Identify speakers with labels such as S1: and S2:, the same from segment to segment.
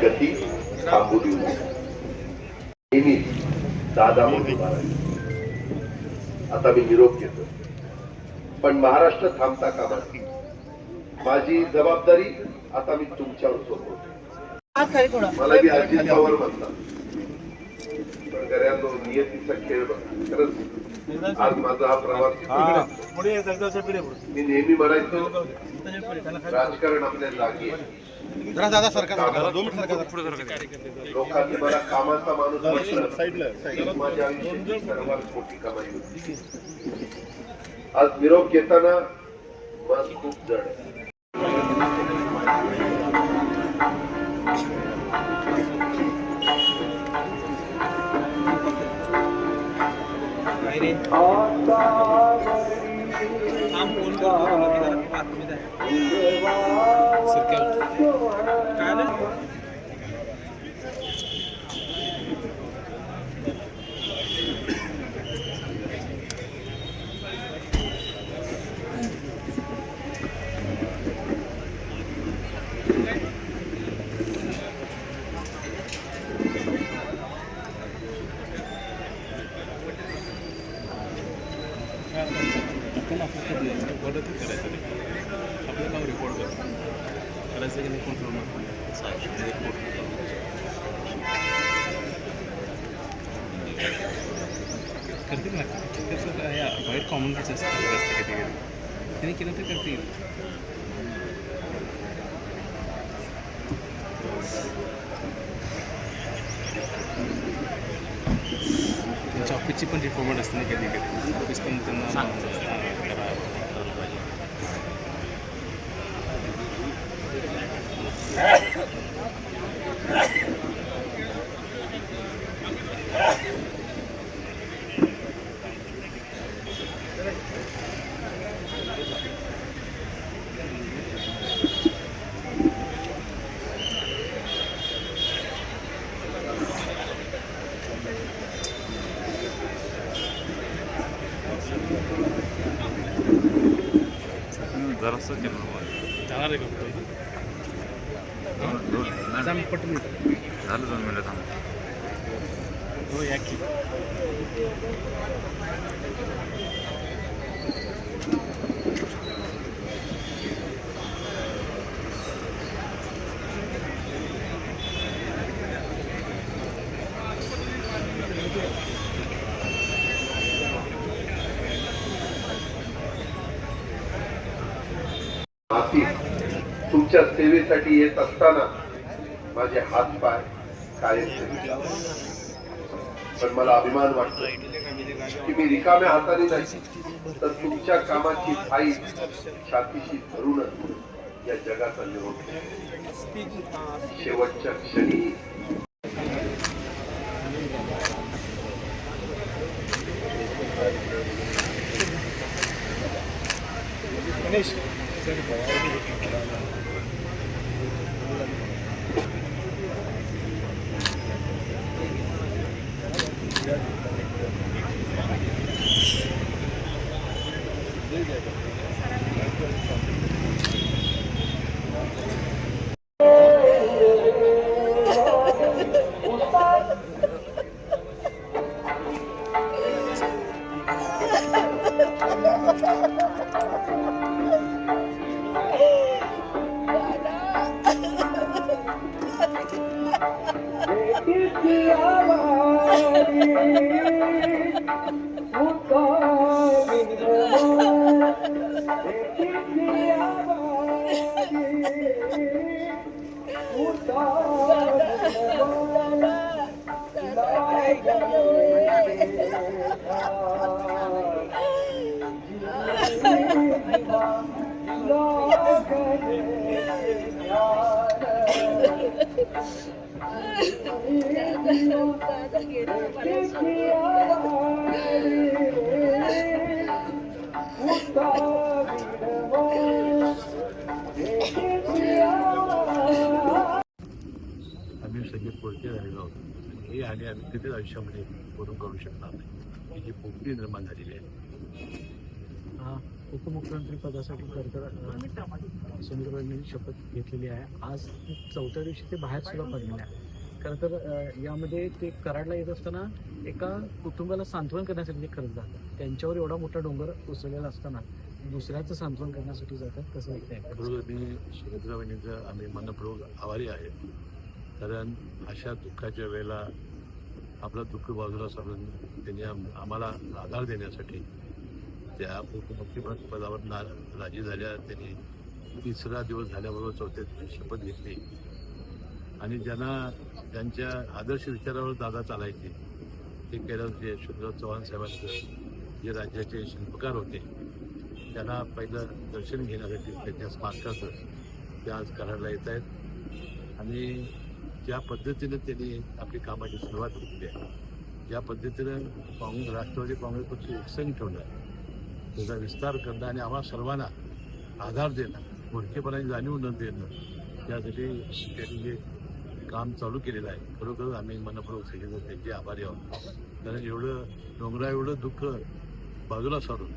S1: गती थांबू देऊ नेहमी दादा म्हणून. आता मी निरोप घेतो, पण महाराष्ट्र थांबता कामा नये. माझी जबाबदारी आता मी तुमच्यावर सोपवतो. मला बी अजित पवार म्हणतात, पण घरात नियतीचा खेळ बघा. खरंच आज माझा हा प्रवास, मी नेहमी म्हणायचो राजकारण आपल्या जागी आहे. लोकांनी मला कामाचा माणूस म्हटलं, माझ्या आयुष्याची सर्वात मोठी कमाई होती. आज निरोप घेताना मन खूप जड आहे.
S2: करतील ना त्याचं बाहेर कॉमनच असतं कधी कधी त्यांनी केलं तर करतील. त्यांच्या ऑफिसची पण रिक्वायरमेंट असते ना कधी कधी. ऑफिस पण त्यांना जरासं केलं जाणार आहे का पटली झालं 2 मिनिटं थांब. हो या की
S1: तुमच्या सेवेसाठी येत असताना माझे हात पाय कायम, पण मला अभिमान वाटतो की मी रिकाम्या हाताने नाही तर तुमच्या कामाची फाईल छातीशी धरूनच या जगाचा निरोप शेवटच्या क्षणी.
S3: दादा गेला मला
S4: आम्ही सगळे पोळके झालेलो आहोत आणि हे आणि आम्ही कधीच आयुष्यामध्ये करून करू शकणार नाही. ही पोकळी निर्माण झालेली आहे.
S5: उपमुख्यमंत्री पदासाठी समीरबाईंनी शपथ घेतलेली आहे. आज 4थ्या दिवशी ते बाहेर सुद्धा पडलेले आहे. खरं तर यामध्ये ते कराडला येत असताना एका कुटुंबाला सांत्वन करण्यासाठी ते करत जातात. त्यांच्यावर एवढा मोठा डोंगर उसळलेला असताना दुसऱ्याचं सांत्वन करण्यासाठी जातात. कसं वाटतंय?
S4: बरोबर, मी सुरेंद्रबाईंचं आम्ही मनपूर्वक आभारी आहे. कारण अशा दुःखाच्या वेळेला आपलं दुःख बाजूला सोडून त्यांनी आम्हाला आधार देण्यासाठी त्या उपमुख्यमंत्री पदावर राजी झाल्या. त्यांनी 3रा दिवस झाल्याबरोबर 4थ्या दिवशी शपथ घेतली आणि त्यांच्या आदर्श विचारावर दादा चालायचे ते केलं. जे यशवंतराव चव्हाण साहेबांचं जे राज्याचे शिल्पकार होते त्यांना पहिलं दर्शन घेण्यासाठी त्यांच्या स्मारकाचं ते आज कराडला येत आहेत आणि ज्या पद्धतीनं त्यांनी आपली कामाची सुरुवात केली आहे, ज्या पद्धतीनं राष्ट्रवादी काँग्रेस पक्ष एकसंघ ठेवला आहे, त्याचा विस्तार करणं आणि आम्हा सर्वांना आधार देणं, मोडकेपणाची जाणीव न देणं, यासाठी त्यांनी जे काम चालू केलेलं आहे, खरोखर आम्ही मनपूर्वक सगळेजण त्यांचे आभारी आहोत. कारण एवढं दुःख बाजूला सारून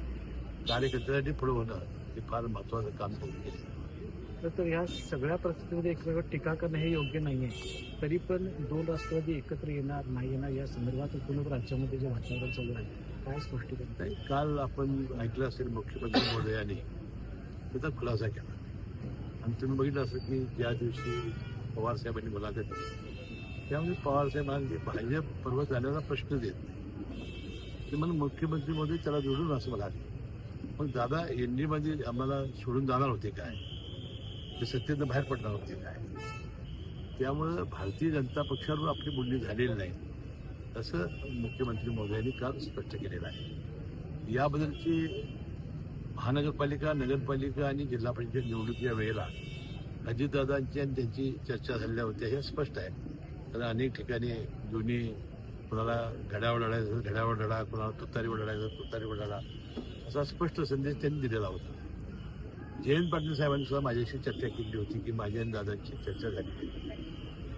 S4: कार्यकर्त्यासाठी पुढं होणं हे फार महत्त्वाचं काम करून केलं.
S5: तर ह्या सगळ्या परिस्थितीमध्ये एकमेकावर टीका करणं हे योग्य नाही आहे. तरी पण 2 राष्ट्रवादी एकत्र येणार नाही येणार या संदर्भात एकूणच राज्यामध्ये जे वातावरण चालू आहे, काय स्पष्टीकरण?
S4: नाही, काल आपण ऐकलं असेल मुख्यमंत्री महोदयांनी त्याचा खुलासा केला आणि तुम्ही बघितलं असेल की ज्या दिवशी पवारसाहेबांनी मुलाखत दिली त्यामध्ये पवारसाहेब म्हणाले की भाजप पर्वत जाण्याचा प्रश्नच येत नाही. ते म्हणून मुख्यमंत्री महोदय त्याला जोडून असं म्हणाले. मग दादा एनडीमध्ये आम्हाला सोडून जाणार होते काय, ते सत्तेनं बाहेर पडणार होते काय? त्यामुळं भारतीय जनता पक्षावर आपली बोलणी झालेली नाही असं मुख्यमंत्री महोदयांनी काल स्पष्ट केलेलं आहे. याबद्दलची महानगरपालिका, नगरपालिका आणि जिल्हा परिषद निवडणुकीच्या वेळेला अजितदादांची आणि त्यांची चर्चा झालेल्या होत्या हे स्पष्ट आहे. कारण अनेक ठिकाणी दोन्ही कोणाला घड्यावर लढायचं घड्यावर लढा, कोणाला तुतारीवर लढायचं तुतारीवर लढा, असा स्पष्ट संदेश त्यांनी दिलेला होता. जयंत पाटील साहेबांनी सुद्धा माझ्याशी चर्चा केली होती की माझ्या आणि दादांची चर्चा झाली,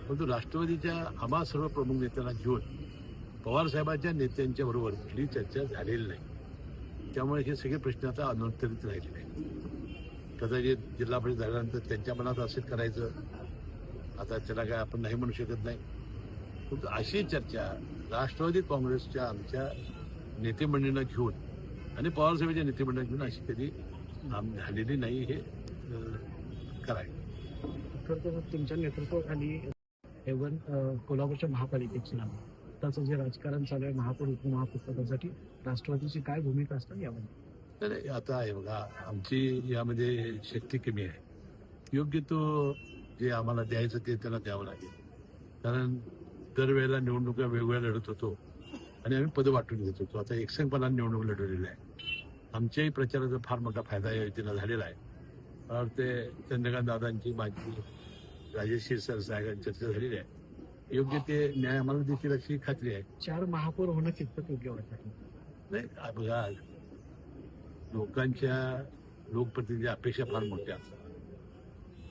S4: परंतु राष्ट्रवादीच्या आम्हा सर्व प्रमुख नेत्यांना घेऊन पवारसाहेबांच्या नेत्यांच्या बरोबर कुठली चर्चा झालेली नाही. त्यामुळे हे सगळे प्रश्न आता अनुत्तरित राहिले नाही. कदाचित जिल्हा परिषद झाल्यानंतर त्यांच्या मनात असेल करायचं, आता त्याला काय आपण नाही म्हणू शकत नाही. परंतु अशी चर्चा राष्ट्रवादी काँग्रेसच्या आमच्या नेतेमंडळींना घेऊन आणि पवारसाहेबांच्या नेतेमंडळींना घेऊन अशी कधी झालेली नाही. हे करायचं
S5: खरं तुमच्या नेतृत्वाखाली कोल्हापूरच्या महापालिकेची नाव त्याचं जे राजकारण चालू आहे महापौर उपमहापौर पदासाठी राष्ट्रवादीची काय भूमिका असते यामध्ये?
S4: नाही, आता आहे बघा, आमची यामध्ये शक्ती कमी आहे. योग्य तो जे आम्हाला द्यायचं ते त्याला द्यावं लागेल. कारण दरवेळेला निवडणुका वेगवेगळ्या लढत होतो आणि आम्ही पदं वाटून घेत होतो. आता एकसंघपणाने निवडणूक लढवलेली आहे. आमच्याही प्रचाराचा फार मोठा फायदा या योजनेला झालेला आहे. मला वाटते चंद्रकांत दादांची माझी राजेश क्षीरसागर चर्चा झालेली आहे. योग्य ते न्याय आम्हाला देखील अशी खात्री आहे.
S5: 4 महापौर होणं कितपत योग्य वाटतं?
S4: नाही बघा, लोकांच्या लोकप्रतिनिधी अपेक्षा फार मोठ्या असतात.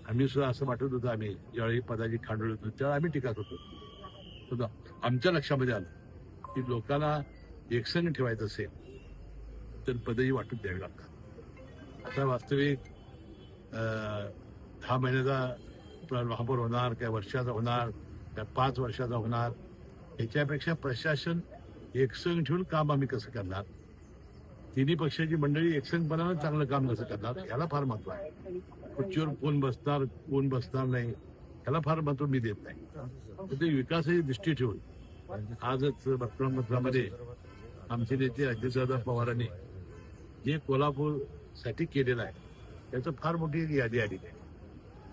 S4: आम्ही सुद्धा असं वाटत होतं, आम्ही ज्यावेळी पदाची खांडोळ होतो त्यावेळी आम्ही टीका करतो. सुद्धा आमच्या लक्षामध्ये आलं की लोकांना एकसंघ ठेवायचं असेल तर पदही वाटून द्यावी लागतात. आता वास्तविक 10 महिन्याचा महापौर होणार, काय वर्षाचा होणार, काय 5 वर्षाचा होणार, याच्यापेक्षा प्रशासन एकसंघ ठेवून काम आम्ही कसं करणार, तिन्ही पक्षाची मंडळी एकसंघपणानं चांगलं काम कसं करणार, याला फार महत्व आहे. खुर्चीवर कोण बसणार नाही याला फार महत्व मी देत नाही. तर ते विकासाची दृष्टी ठेवून आजच वर्तमानपत्रामध्ये आमचे नेते अजितदादा पवारांनी जे कोल्हापूरसाठी केलेलं आहे त्याचं फार मोठी यादी आली आहे.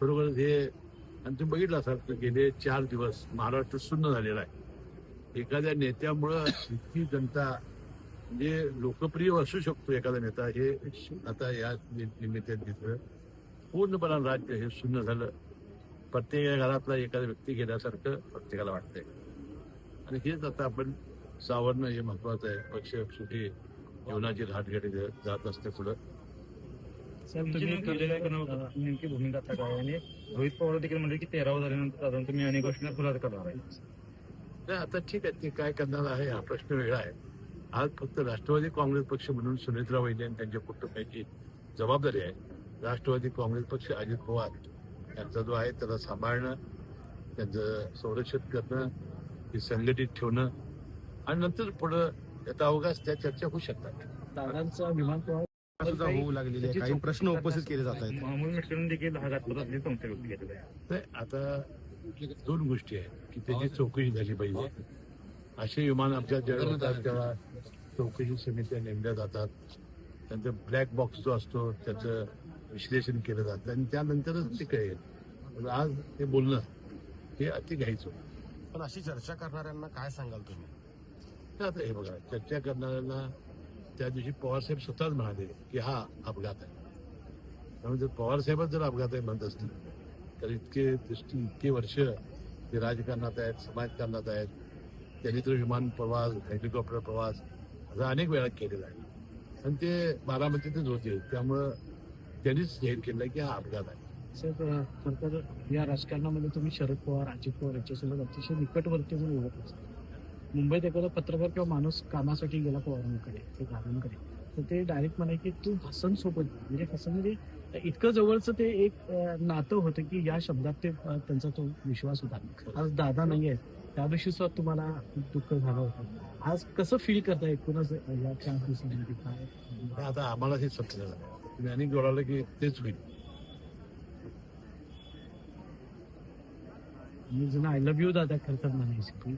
S4: बरोबर हे आणि तुम्ही बघितलं असाल तर गेले 4 दिवस महाराष्ट्र शून्य झालेला आहे. एखाद्या नेत्यामुळं इतकी जनता म्हणजे लोकप्रिय असू शकतो एखादा नेता, हे आता या निमित्तानं दिसलं. पूर्णपणे राज्य हे शून्य झालं प्रत्येक घरातला एखादा व्यक्ती घेण्यासारखं प्रत्येकाला वाटतंय. आणि हेच आता आपण सावरणं हे महत्वाचं आहे. पक्ष शेवटी जीवनाची घाटघाटी जात असते पुढं.
S5: साहेब तुम्ही नेमकी भूमिका आता काय आणि रोहित पवार देखील म्हणजे की 13 झाल्यानंतर साधारण तुम्ही अनेक गोष्टींना खुलासा करणार आहे.
S4: नाही आता ठीक आहे, ते काय करणार आहे हा प्रश्न वेगळा आहे. आज फक्त राष्ट्रवादी काँग्रेस पक्ष म्हणून सुनेत्रा वहिनी आणि त्यांच्या कुटुंबाची जबाबदारी आहे. राष्ट्रवादी काँग्रेस पक्ष अजित पवार यांचा जो आहे त्याला सांभाळणं, त्यांचं संरक्षण करणं, ते संघटित ठेवणं आणि नंतर पुढं त्याचा अवकाश त्या चर्चा होऊ शकतात.
S5: दादांचा विमान
S3: सुद्धा होऊ लागलेली आहे. काही प्रश्न उपस्थित केले जात आहेत.
S5: मामूल मिस्टरांनी देखील हा घातपातातली संशय व्यक्त केलेला आहे.
S4: नाही आता दोन गोष्टी आहेत की त्याची चौकशी झाली पाहिजे. असे विमान आमच्या ज्यावेळेला होतात तेव्हा चौकशी समित्या नेमल्या जातात. त्यांचा ब्लॅक बॉक्स जो असतो त्याचं विश्लेषण केलं जातं आणि त्यानंतरच ते कळेल. पण आज ते बोलणं हे अति घाईचं.
S3: पण अशी चर्चा करणाऱ्यांना काय सांगाल तुम्ही?
S4: तर आता हे बघा, चर्चा करणाऱ्यांना त्या दिवशी पवारसाहेब स्वतःच म्हणाले की हा अपघात आहे. त्यामुळे जर पवारसाहेबच जर अपघात आहे म्हणत असतील तर इतके वर्ष ते राजकारणात आहेत, समाजकारणात आहेत. त्यांनी तर विमान प्रवास, हेलिकॉप्टर प्रवास असा अनेक वेळा केलेला आहे आणि ते बारामतीतच होते. त्यामुळं त्यांनीच जाहीर केलं की हा अपघात आहे.
S5: साहेब खरं तर या राजकारणामध्ये तुम्ही शरद पवार, अजित पवार यांच्यासोबत अतिशय निकटवर्ती म्हणून ओळख असतात. मुंबईत एखादा पत्रकार किंवा माणूस कामासाठी गेला पवारांकडे ते दादांकडे तर ते डायरेक्ट म्हणाले की तू हसन सोबत, म्हणजे हसन म्हणजे इतकं जवळचं ते एक नातं होतं की या शब्दात ते त्यांचा तो विश्वास होता. आज दादा नाही आहे, त्या दिवशी सुद्धा तुम्हाला दुःख झालं होतं. आज कसं फील करता एकूणच या 4 दिवसांमध्ये काय?
S4: आता आम्हाला हे समजलं नाही. तुम्ही अनेक जोडालं की तेच होईल.
S5: मी जुना आय लव्ह यू दादा खरं तर म्हणायचं.